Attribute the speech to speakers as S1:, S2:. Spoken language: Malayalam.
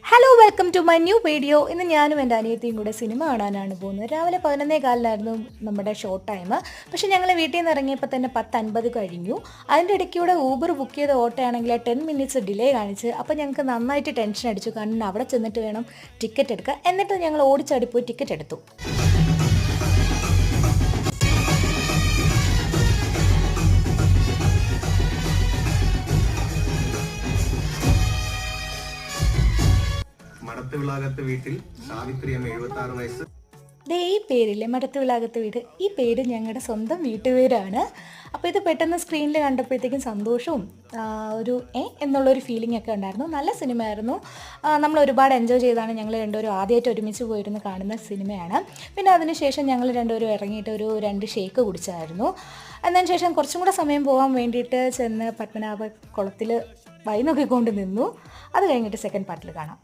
S1: Hello welcome to my new video. ഇന്ന് ഞാനും എൻ്റെ അനിയത്തിയും കൂടെ സിനിമ കാണാനാണ് പോകുന്നത്. രാവിലെ 11:15 നമ്മുടെ ഷോ ടൈം. പക്ഷേ ഞങ്ങൾ വീട്ടിൽ നിന്ന് ഇറങ്ങിയപ്പോൾ തന്നെ 10:50 കഴിഞ്ഞു. അതിൻ്റെ ഇടയ്ക്കൂടെ ഊബർ ബുക്ക് ചെയ്ത ഓട്ടോയാണെങ്കിൽ 10 മിനിറ്റ്സ് ഡിലേ കാണിച്ച്. അപ്പോൾ ഞങ്ങൾക്ക് നന്നായിട്ട് ടെൻഷൻ അടിച്ചു. കാരണം അവിടെ ചെന്നിട്ട് വേണം ടിക്കറ്റ് എടുക്കുക. എന്നിട്ട് ഞങ്ങൾ ഓടിച്ചാടിപ്പോയി ടിക്കറ്റ് എടുത്തു.
S2: മടത്തുവിളാകത്ത് വീട്ടിൽ സാവിത്രി അമ്മ 76 വയസ്സ്.
S1: ഈ പേരില്ലേ, മടത്തുവിളാകത്ത് വീട്, ഈ പേര് ഞങ്ങളുടെ സ്വന്തം വീട്ടുപേരാണ്. അപ്പോൾ ഇത് പെട്ടെന്ന് സ്ക്രീനിൽ കണ്ടപ്പോഴത്തേക്കും സന്തോഷവും ഒരു എന്നുള്ളൊരു ഫീലിംഗ് ഒക്കെ ഉണ്ടായിരുന്നു. നല്ല സിനിമയായിരുന്നു. നമ്മൾ ഒരുപാട് എൻജോയ് ചെയ്താണ് ഞങ്ങൾ രണ്ടുപേരും ആദ്യമായിട്ട് ഒരുമിച്ച് പോയിരുന്ന് കാണുന്ന സിനിമയാണ്. പിന്നെ അതിനുശേഷം ഞങ്ങൾ രണ്ടുപേരും ഇറങ്ങിയിട്ട് ഒരു 2 ഷേക്ക് കുടിച്ചായിരുന്നു. അതിന് ശേഷം കുറച്ചും കൂടെ സമയം പോകാൻ വേണ്ടിയിട്ട് ചെന്ന് പത്മനാഭ കുളത്തിൽ വൈ നോക്കിക്കൊണ്ട് നിന്നു. അത് കഴിഞ്ഞിട്ട് സെക്കൻഡ് പാർട്ടിൽ കാണാം.